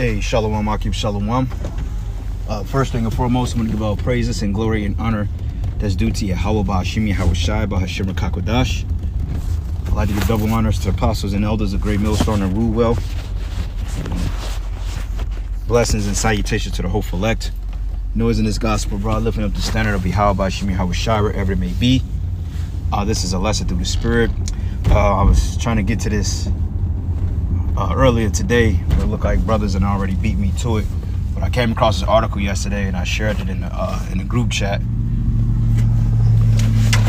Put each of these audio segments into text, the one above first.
Hey, Shalom, Akim Shalom. First thing and foremost, I'm going to give all praises and glory and honor that's due to Yahweh Ba'ashim Yahweh Shai Ba'Hashem Kakodash. I'd like to give double honors to the apostles and elders of Great Millstone and rule well. Blessings and salutations to the hopeful elect. Noise in this gospel, bro, lifting up the standard of Yahweh Ba'ashim Yahweh Shai, wherever it may be. This is a lesson through the Spirit. I was trying to get to this earlier today, but it looked like brothers had already beat me to it. But I came across this article yesterday and I shared it in the group chat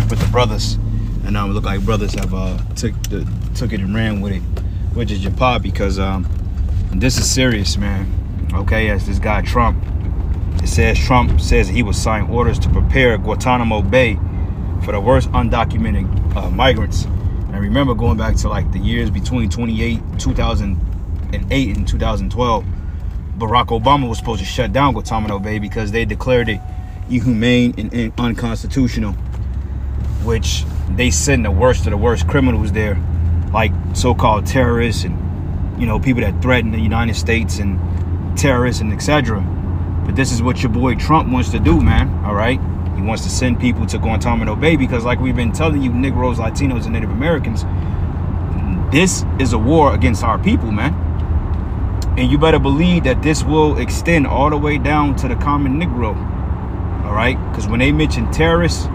with the brothers, and it looked like brothers have took it and ran with it, which is your part, because this is serious, man. Okay, as this guy Trump says he was signing orders to prepare Guantanamo Bay for the worst undocumented migrants. And I remember going back to like the years between 2008 and 2012, Barack Obama was supposed to shut down Guantanamo Bay because they declared it inhumane and unconstitutional, which they send the worst of the worst criminals there, like so-called terrorists and, you know, people that threaten the United States and terrorists and etc. But this is what your boy Trump wants to do, man. All right. He wants to send people to Guantanamo Bay because, like we've been telling you, Negroes, Latinos, and Native Americans, this is a war against our people, man. And you better believe that this will extend all the way down to the common Negro. All right? Because when they mention terrorists,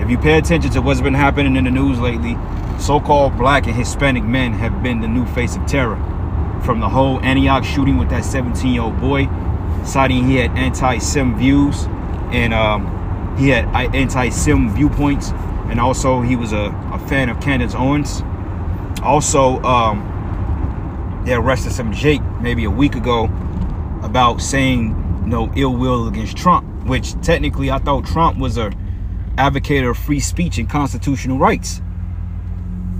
if you pay attention to what's been happening in the news lately, so-called black and Hispanic men have been the new face of terror. From the whole Antioch shooting with that 17-year-old boy, citing he had anti-Sem views and he had anti-Sem viewpoints, and also he was a fan of Candace Owens. Also, they arrested some Jake maybe a week ago about saying no ill will against Trump, which technically I thought Trump was a advocate of free speech and constitutional rights.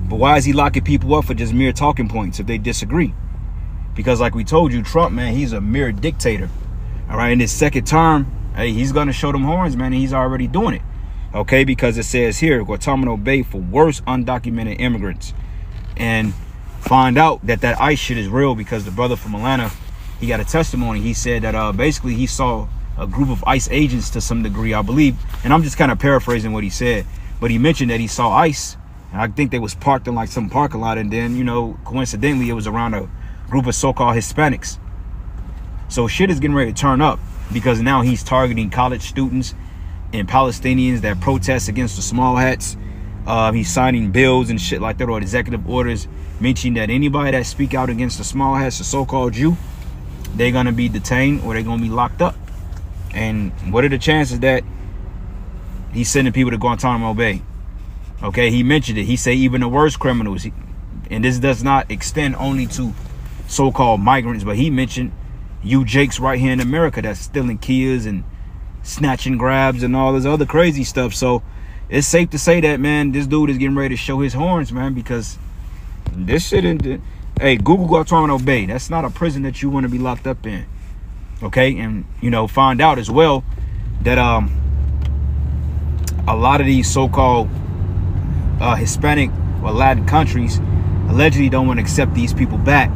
But why is he locking people up for just mere talking points if they disagree? Because like we told you, Trump, man, he's a mere dictator. All right, in his second term, hey, he's going to show them horns, man, and he's already doing it. Okay, because it says here, Guantanamo Bay for worst undocumented immigrants. And find out that ICE shit is real, because the brother from Atlanta, he got a testimony. He said that basically he saw a group of ICE agents to some degree, I believe. And I'm just kind of paraphrasing what he said. But he mentioned that he saw ICE, and I think they was parked in like some parking lot. And then, you know, coincidentally, it was around a group of so-called Hispanics. So shit is getting ready to turn up, because now he's targeting college students and Palestinians that protest against the small hats. He's signing bills and shit like that, or executive orders mentioning that anybody that speak out against the small hats, the so-called Jew, they're going to be detained or they're going to be locked up. And what are the chances that he's sending people to Guantanamo Bay? Okay, he mentioned it. He said even the worst criminals. And this does not extend only to so-called migrants, but he mentioned you Jakes right here in America that's stealing Kias and snatching grabs and all this other crazy stuff. So it's safe to say that, man, this dude is getting ready to show his horns, man, because this shit in hey, Google Guantanamo Bay. That's not a prison that you want to be locked up in. Okay, and you know, find out as well that a lot of these so-called Hispanic or Latin countries allegedly don't want to accept these people back.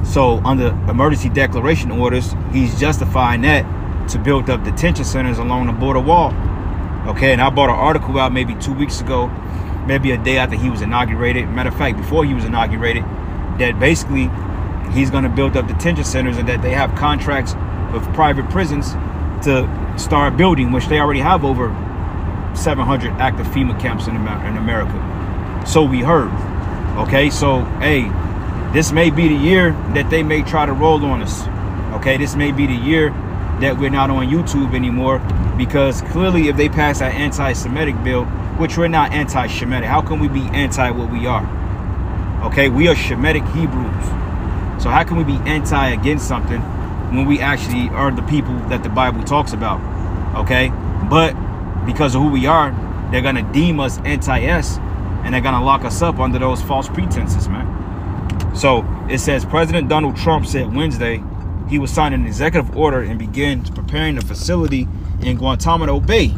So under emergency declaration orders, he's justifying that to build up detention centers along the border wall. Okay, and I bought an article out maybe 2 weeks ago, maybe a day after he was inaugurated. Matter of fact, before he was inaugurated, that basically he's going to build up detention centers and that they have contracts with private prisons to start building, which they already have over 700 active FEMA camps in America. So we heard. Okay, so hey, this may be the year that they may try to roll on us. Okay, this may be the year that we're not on YouTube anymore, because clearly if they pass that anti-Semitic bill, which we're not anti-Shemitic, how can we be anti what we are? Okay, we are Shemitic Hebrews. So how can we be anti against something when we actually are the people that the Bible talks about? Okay, but because of who we are, they're going to deem us anti-S, and they're going to lock us up under those false pretenses, man. So it says President Donald Trump said Wednesday he was signing an executive order and began preparing the facility in Guantanamo Bay.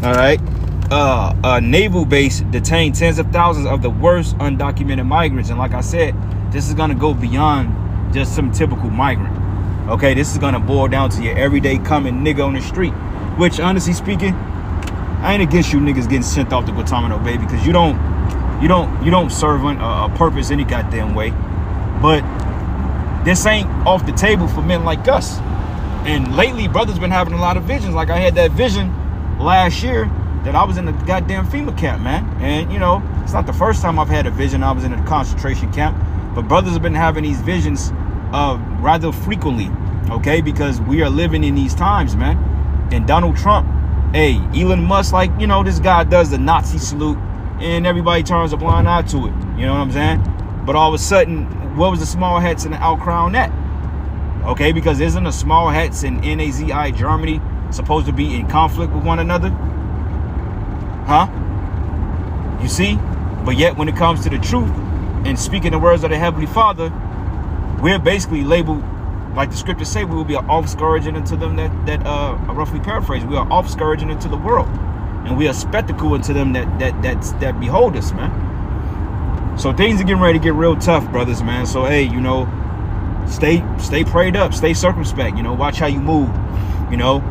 All right. A naval base detained tens of thousands of the worst undocumented migrants. And like I said, this is going to go beyond just some typical migrant. Okay, this is gonna boil down to your everyday coming nigga on the street. Which, honestly speaking, I ain't against you niggas getting sent off to Guantanamo Bay, because you don't serve a purpose any goddamn way. But this ain't off the table for men like us. And lately, brothers been having a lot of visions. Like I had that vision last year that I was in a goddamn FEMA camp, man. And you know, it's not the first time I've had a vision I was in a concentration camp, but brothers have been having these visions rather frequently, okay? Because we are living in these times, man. And Donald Trump, hey, Elon Musk, like, you know, this guy does the Nazi salute and everybody turns a blind eye to it. You know what I'm saying? But all of a sudden, what was the small hats and the outcry on that? Okay, because isn't the small hats in Nazi Germany supposed to be in conflict with one another? Huh? You see? But yet when it comes to the truth and speaking the words of the Heavenly Father, we're basically labeled, like the scriptures say, we will be an offscourging unto them that roughly paraphrase, we are offscourging into the world, and we are spectacle unto them that behold us, man. So things are getting ready to get real tough, brothers, man. So hey, you know, stay prayed up, stay circumspect, you know, watch how you move, you know,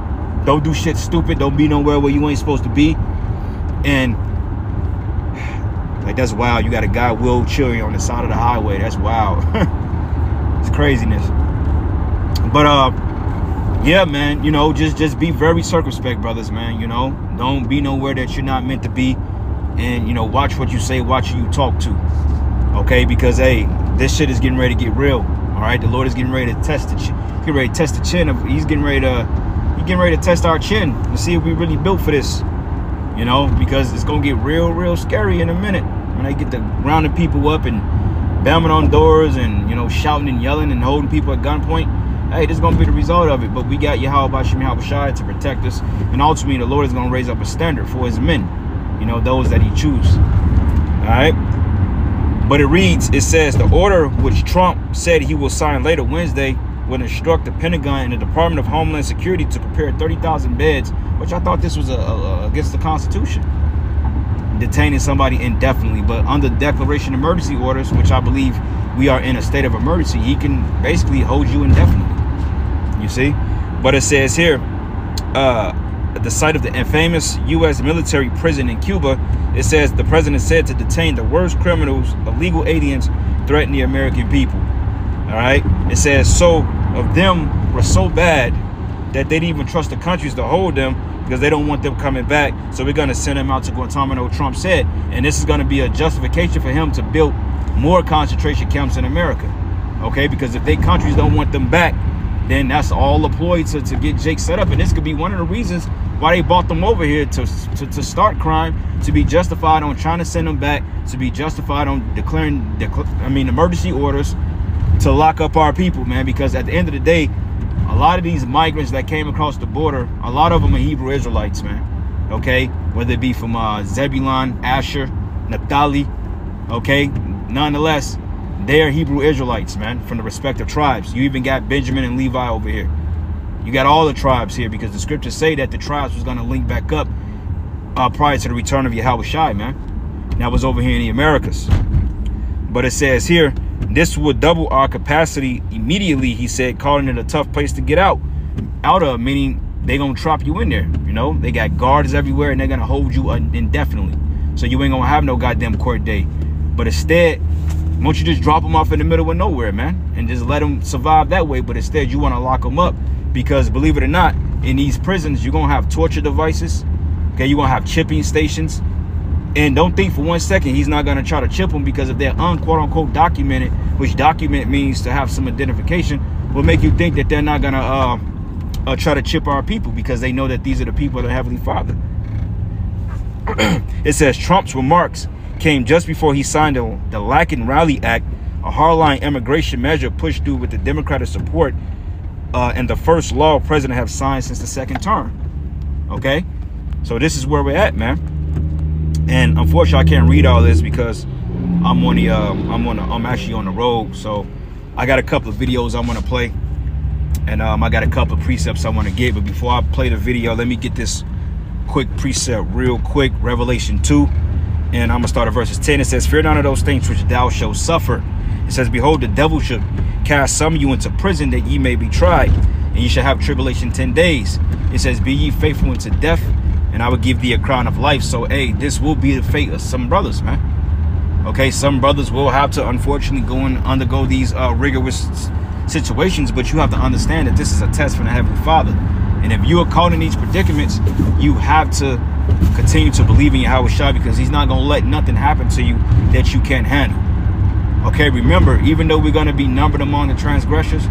don't do shit stupid, don't be nowhere where you ain't supposed to be. And like, that's wild. You got a guy wheelchairing on the side of the highway. That's wild. It's craziness. But yeah, man, you know, just be very circumspect, brothers, man. You know, don't be nowhere that you're not meant to be. And you know, watch what you say, watch who you talk to. Okay, because hey, this shit is getting ready to get real. All right, the Lord is getting ready to test the chin of, he's getting ready to test our chin to see if we really built for this. You know, because it's gonna get real scary in a minute when they get to rounding people up and banging on doors and, you know, shouting and yelling and holding people at gunpoint. Hey, this is gonna be the result of it. But we got Yahweh Shai to protect us, and ultimately the Lord is gonna raise up a standard for his men, you know, those that he chooses. All right. But it says the order which Trump said he will sign later Wednesday will instruct the Pentagon and the Department of Homeland Security to prepare 30,000 beds, which I thought this was against the Constitution, detaining somebody indefinitely. But under declaration of emergency orders, which I believe we are in a state of emergency, he can basically hold you indefinitely. You see? But it says here, at the site of the infamous U.S. military prison in Cuba, it says the president said to detain the worst criminals, illegal aliens threatening the American people. All right. It says so of them were so bad that they didn't even trust the countries to hold them because they don't want them coming back. So we're going to send them out to Guantanamo, Trump said. And this is going to be a justification for him to build more concentration camps in America. Okay, because if they countries don't want them back, then that's all a ploy to get Jake set up. And this could be one of the reasons why they brought them over here to start crime, to be justified on trying to send them back, to be justified on declaring emergency orders to lock up our people, man. Because at the end of the day, a lot of these migrants that came across the border, a lot of them are Hebrew Israelites, man. Okay, whether it be from Zebulun, Asher, Naphtali, okay, nonetheless, they're Hebrew Israelites, man, from the respective tribes. You even got Benjamin and Levi over here. You got all the tribes here, because the scriptures say that the tribes was going to link back up prior to the return of Yahweh Shai, man. And that was over here in the Americas. But it says here, this would double our capacity immediately, he said, calling it a tough place to get out of, meaning they're going to trap you in there. You know, they got guards everywhere and they're going to hold you indefinitely. So you ain't going to have no goddamn court day. But instead, why don't you just drop them off in the middle of nowhere, man, and just let them survive that way? But instead, you want to lock them up, because believe it or not, in these prisons, you're going to have torture devices. Okay, you're going to have chipping stations. And don't think for 1 second he's not going to try to chip them, because if they're unquote-unquote documented, which document means to have some identification, will make you think that they're not going to try to chip our people, because they know that these are the people of the Heavenly Father. It says Trump's remarks came just before he signed the Lack and Rally Act, a hardline immigration measure pushed through with the Democratic support, and the first law president have signed since the second term. Okay, so this is where we're at, man. And unfortunately, I can't read all this because I'm actually on the road. So I got a couple of videos I want to play, and I got a couple of precepts I want to get. But before I play the video, let me get this quick precept real quick. Revelation 2. And I'm going to start at verses 10. It says, fear none of those things which thou shalt suffer. It says, behold, the devil shall cast some of you into prison that ye may be tried, and ye shall have tribulation 10 days. It says, be ye faithful unto death, and I will give thee a crown of life. So, hey, this will be the fate of some brothers, man. Okay, some brothers will have to, unfortunately, undergo these rigorous situations, but you have to understand that this is a test from the Heavenly Father. And if you are caught in these predicaments, you have to continue to believe in Yahweh Shai, because he's not going to let nothing happen to you that you can't handle. Okay, remember, even though we're going to be numbered among the transgressors,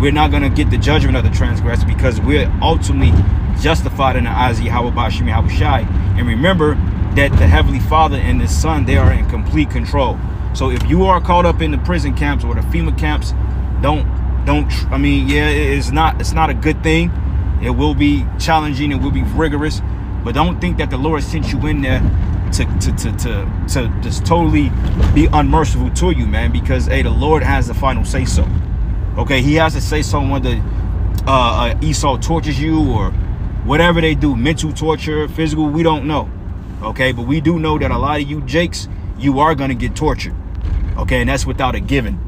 we're not going to get the judgment of the transgressors, because we're ultimately justified in the eyes of Yahweh Bashim Yahweh Shai. And remember that the Heavenly Father and His Son, they are in complete control. So if you are caught up in the prison camps or the FEMA camps, I mean, yeah, it's not a good thing. It will be challenging, it will be rigorous, but don't think that the Lord sent you in there to just totally be unmerciful to you, man, because hey, the Lord has the final say so. Okay, he has to say so whether Esau tortures you or whatever they do, mental torture, physical, we don't know. Okay, but we do know that a lot of you jakes, you are going to get tortured. Okay, and that's without a given.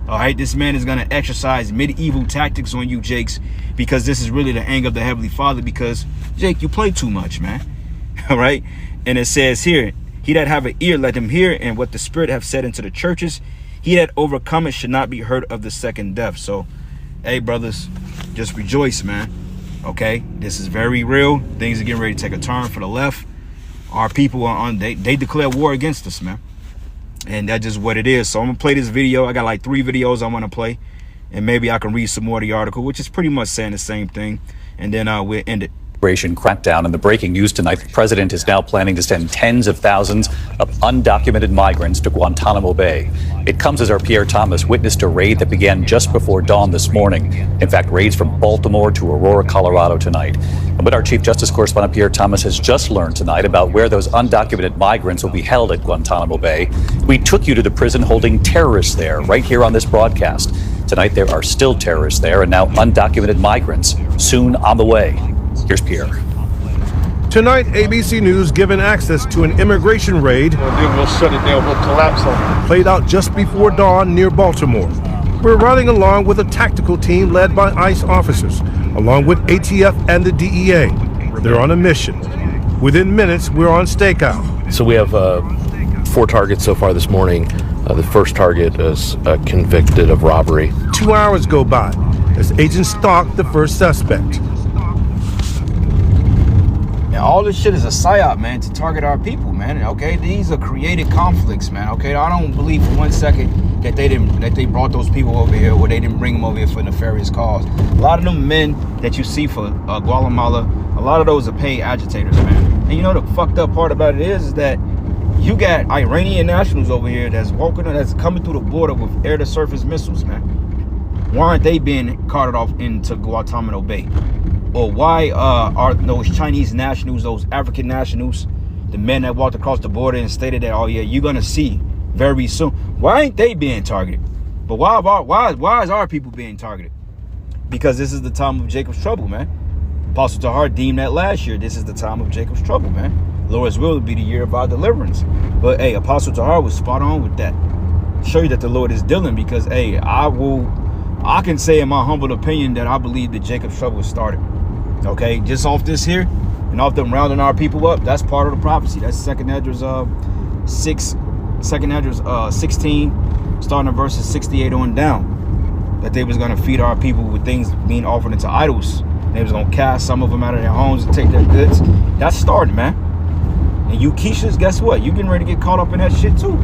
All right, this man is going to exercise medieval tactics on you jakes, because this is really the anger of the Heavenly Father, because Jake, you play too much, man. All right, and it says here, he that have an ear, let him hear, and what the Spirit have said into the churches, he that overcometh should not be hurt of the second death. So, hey, brothers, just rejoice, man. Okay, this is very real. Things are getting ready to take a turn for the left. Our people are on, they declare war against us, man. And that's just what it is. So I'm gonna play this video. I got like 3 videos I want to play, and maybe I can read some more of the article, which is pretty much saying the same thing, and then we'll end it. Crackdown. And the breaking news tonight, the president is now planning to send tens of thousands of undocumented migrants to Guantanamo Bay. It comes as our Pierre Thomas witnessed a raid that began just before dawn this morning. In fact, raids from Baltimore to Aurora, Colorado tonight. And what our Chief Justice correspondent Pierre Thomas has just learned tonight about where those undocumented migrants will be held at Guantanamo Bay. We took you to the prison holding terrorists there, right here on this broadcast. Tonight there are still terrorists there, and now undocumented migrants soon on the way. Here's Pierre. Tonight, ABC News given access to an immigration raid. We'll shut it down. We'll collapse on it. Played out just before dawn near Baltimore. We're riding along with a tactical team led by ICE officers, along with ATF and the DEA. They're on a mission. Within minutes, we're on stakeout. So we have 4 targets so far this morning. The first target is convicted of robbery. 2 hours go by as agents stalk the first suspect. And all this shit is a psyop, man, to target our people, man. Okay, these are created conflicts, man. Okay, I don't believe for 1 second that they brought those people over here, or they didn't bring them over here for a nefarious cause. A lot of them men that you see for Guatemala, a lot of those are paid agitators, man. And you know the fucked up part about it is that you got Iranian nationals over here that's coming through the border with air-to-surface missiles, man. Why aren't they being carted off into Guantanamo Bay? Or why are those Chinese nationals, those African nationals, the men that walked across the border and stated that, oh yeah, you're gonna see very soon, why ain't they being targeted? But why is our people being targeted? Because this is the time of Jacob's trouble, man. Apostle Tahar deemed that last year. This is the time of Jacob's trouble, man. Lord's will be the year of our deliverance. But hey, Apostle Tahar was spot on with that. Show you that the Lord is dealing, because hey, I can say in my humble opinion that I believe that Jacob's trouble was started. Okay, just off this here and off them rounding our people up, that's part of the prophecy. That's 2nd Esdras 16, starting at verses 68 on down, that they was going to feed our people with things being offered into idols. They was going to cast some of them out of their homes and take their goods. That's starting, man. And you Keishas, guess what? You getting ready to get caught up in that shit too.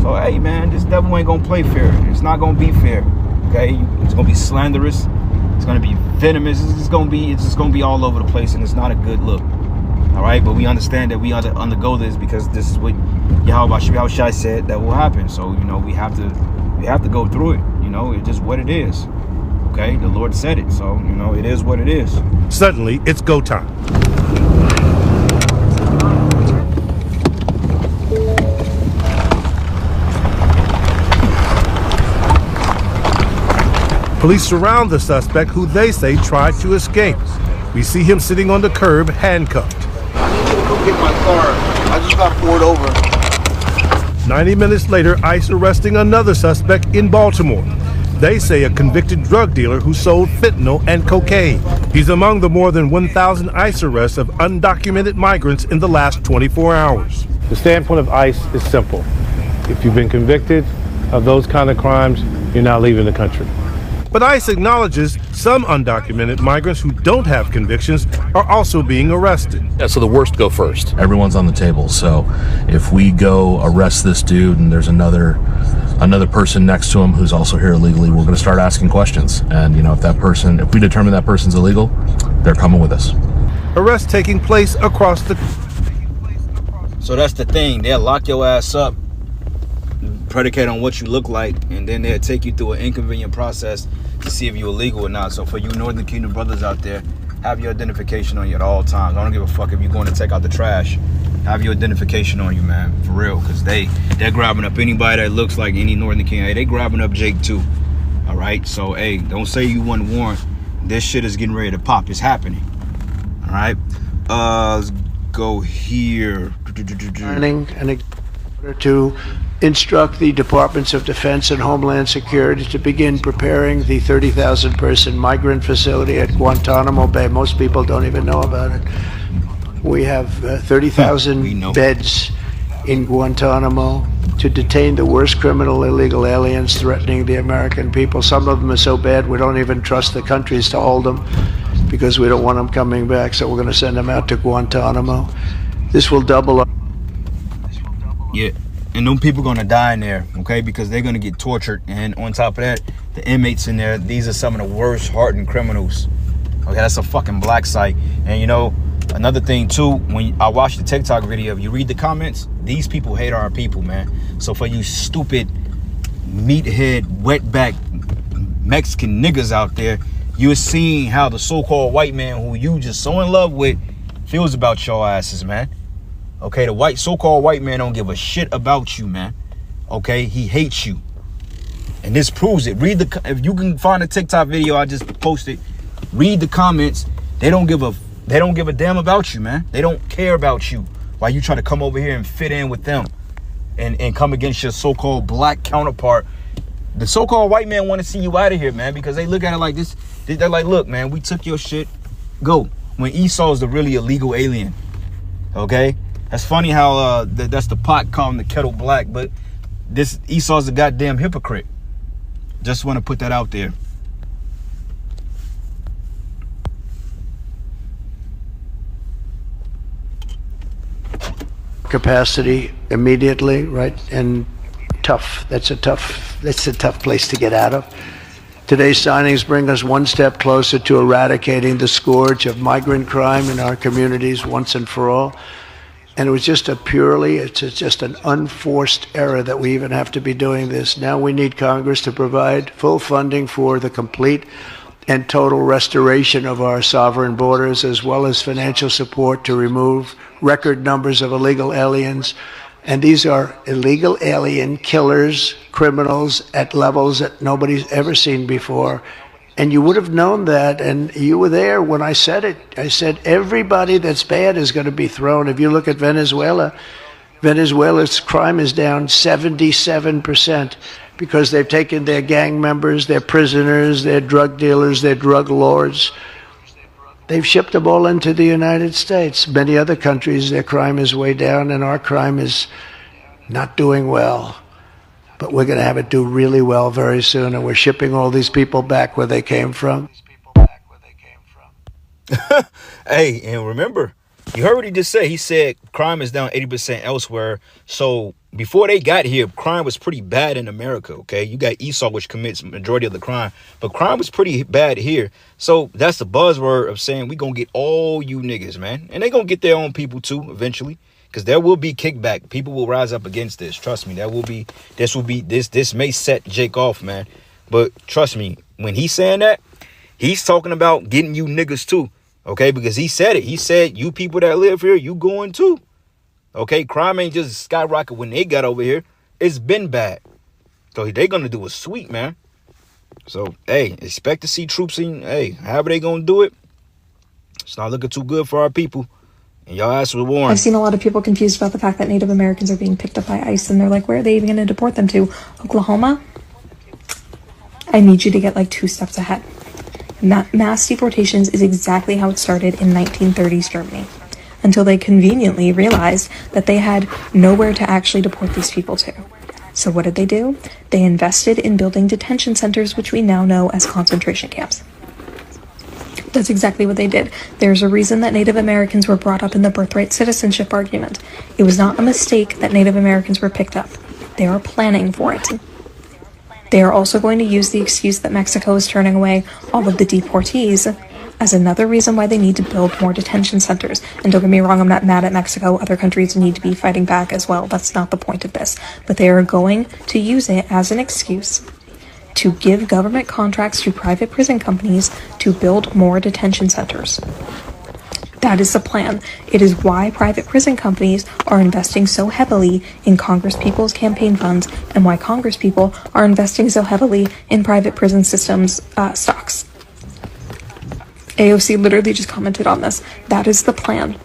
So hey, man, this devil ain't going to play fair. It's not going to be fair. Okay, it's going to be slanderous. It's going to be venomous. It's just going to be all over the place, and it's not a good look. All right, but we understand that we have to undergo this, because this is what Yahweh Shai said that will happen. So you know we have to go through it. You know, it's just what it is. Okay, the Lord said it, so you know it is what it is. Suddenly, it's go time. Police surround the suspect, who they say tried to escape. We see him sitting on the curb, handcuffed. I need you to go get my car. I just got pulled over. 90 minutes later, ICE arresting another suspect in Baltimore. They say a convicted drug dealer who sold fentanyl and cocaine. He's among the more than 1,000 ICE arrests of undocumented migrants in the last 24 hours. The standpoint of ICE is simple. If you've been convicted of those kind of crimes, you're not leaving the country. But ICE acknowledges some undocumented migrants who don't have convictions are also being arrested. Yeah, so the worst go first. Everyone's on the table. So if we go arrest this dude and there's another person next to him who's also here illegally, we're going to start asking questions. And, if we determine that person's illegal, they're coming with us. Arrests taking place across the... So that's the thing. They'll lock your ass up, predicate on what you look like, and then they'll take you through an inconvenient process to see if you're illegal or not. So for you Northern Kingdom brothers out there, have your identification on you at all times. I don't give a fuck if you're going to take out the trash. Have your identification on you, man, for real, because they're grabbing up anybody that looks like any Northern Kingdom. Hey, they grabbing up Jake too. All right, so hey, don't say you want warrant. This shit is getting ready to pop. It's happening. All right, let's go here. And to instruct the Departments of Defense and Homeland Security to begin preparing the 30,000-person migrant facility at Guantanamo Bay. Most people don't even know about it. We have 30,000 beds in Guantanamo to detain the worst criminal illegal aliens threatening the American people. Some of them are so bad we don't even trust the countries to hold them because we don't want them coming back, so we're going to send them out to Guantanamo. This will double up. Yeah. And them people gonna die in there, okay? Because they're gonna get tortured. And on top of that, the inmates in there, these are some of the worst hardened criminals. Okay, that's a fucking black site. And another thing too, when I watch the TikTok video, if you read the comments, these people hate our people, man. So for you stupid, meathead, wetback Mexican niggas out there, you're seeing how the so-called white man who you just so in love with feels about your asses, man. Okay, the so-called white man don't give a shit about you, man. Okay, he hates you, and this proves it. If you can find a TikTok video I just posted, read the comments. They don't give a damn about you, man. They don't care about you. Why you try to come over here and fit in with them, and come against your so-called black counterpart? The so-called white man want to see you out of here, man, because they look at it like this. They're like, look, man, we took your shit. Go. When Esau's the really illegal alien, okay. That's funny how that's the pot calling the kettle black, but this Esau's a goddamn hypocrite. Just want to put that out there. Capacity immediately, right? And tough. That's a tough place to get out of. Today's signings bring us one step closer to eradicating the scourge of migrant crime in our communities once and for all. And it was just it's just an unforced error that we even have to be doing this. Now we need Congress to provide full funding for the complete and total restoration of our sovereign borders, as well as financial support to remove record numbers of illegal aliens. And these are illegal alien killers, criminals at levels that nobody's ever seen before. And you would have known that, and you were there when I said it. I said everybody that's bad is going to be thrown. If you look at Venezuela, Venezuela's crime is down 77% because they've taken their gang members, their prisoners, their drug dealers, their drug lords. They've shipped them all into the United States. Many other countries, their crime is way down, and our crime is not doing well. But we're going to have it do really well very soon, and we're shipping all these people back where they came from. Hey, and remember, you heard what he just said. He said crime is down 80% elsewhere. So before they got here, crime was pretty bad in America, okay? You got Esau, which commits majority of the crime, but crime was pretty bad here. So that's the buzzword of saying we going to get all you niggas, man. And they going to get their own people too eventually. Because there will be kickback. People will rise up against this. Trust me. This may set Jake off, man. But trust me, when he's saying that, he's talking about getting you niggas too. Okay, because he said it. He said, you people that live here, you going too. Okay, crime ain't just skyrocket when they got over here. It's been bad. So they're going to do a sweep, man. So, hey, expect to see troops in. Hey, however they going to do it, it's not looking too good for our people. And y'all ass was warned. I've seen a lot of people confused about the fact that Native Americans are being picked up by ICE, and they're like, where are they even going to deport them to? Oklahoma? I need you to get like 2 steps ahead. Mass deportations is exactly how it started in 1930s Germany, until they conveniently realized that they had nowhere to actually deport these people to. So what did they do? They invested in building detention centers, which we now know as concentration camps. That's exactly what they did. There's a reason that Native Americans were brought up in the birthright citizenship argument. It was not a mistake that Native Americans were picked up. They are planning for it. They are also going to use the excuse that Mexico is turning away all of the deportees as another reason why they need to build more detention centers. And don't get me wrong, I'm not mad at Mexico. Other countries need to be fighting back as well. That's not the point of this. But they are going to use it as an excuse to give government contracts to private prison companies to build more detention centers. That is the plan. It is why private prison companies are investing so heavily in Congresspeople's campaign funds, and why Congresspeople are investing so heavily in private prison systems stocks. AOC literally just commented on this. That is the plan.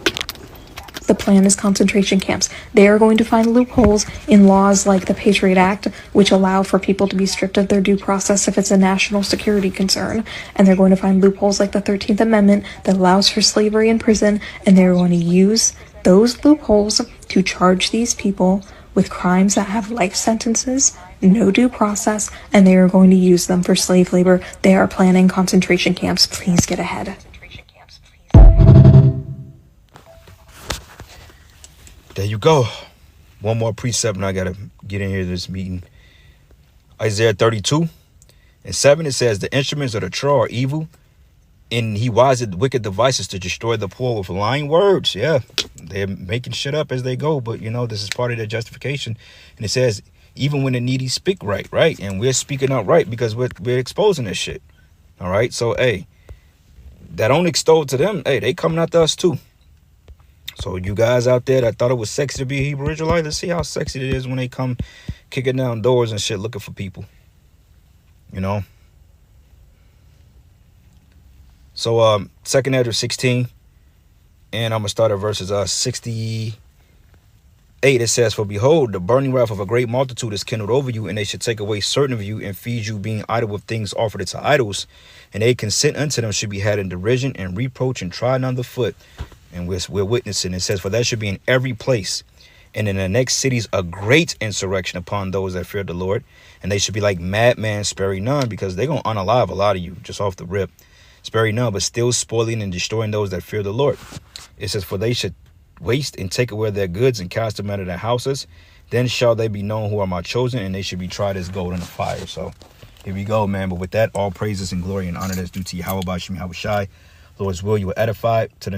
The plan is concentration camps. They are going to find loopholes in laws like the Patriot Act, which allow for people to be stripped of their due process if it's a national security concern. And they're going to find loopholes like the 13th Amendment that allows for slavery in prison. And they're going to use those loopholes to charge these people with crimes that have life sentences, no due process, and they are going to use them for slave labor. They are planning concentration camps. Please get ahead. There you go. One more precept and I got to get in here to this meeting. Isaiah 32:7, it says, the instruments of the troll are evil, and he wiseth wicked devices to destroy the poor with lying words. Yeah, they're making shit up as they go, but this is part of their justification. And it says, even when the needy speak right? And we're speaking up right because we're exposing this shit. All right, so hey, that don't extol to them. Hey, they coming after us too. So you guys out there that thought it was sexy to be a Hebrew Israelite, let's see how sexy it is when they come kicking down doors and shit looking for people. So 2nd Ezra 16, and I'm going to start at verses 68. It says, for behold, the burning wrath of a great multitude is kindled over you, and they should take away certain of you and feed you, being idle with things offered to idols. And they consent unto them should be had in derision and reproach and trodden under foot. And we're witnessing. It says, for that should be in every place, and in the next cities a great insurrection upon those that fear the Lord. And they should be like madmen, sparing none, because they're going to unalive a lot of you just off the rip. Sparing none, but still spoiling and destroying those that fear the Lord. It says, for they should waste and take away their goods and cast them out of their houses. Then shall they be known who are my chosen, and they should be tried as gold in the fire. So here we go, man. But with that, all praises and glory and honor that's due to Yahweh Bashim Yahushai. Lord's will, you will edify to the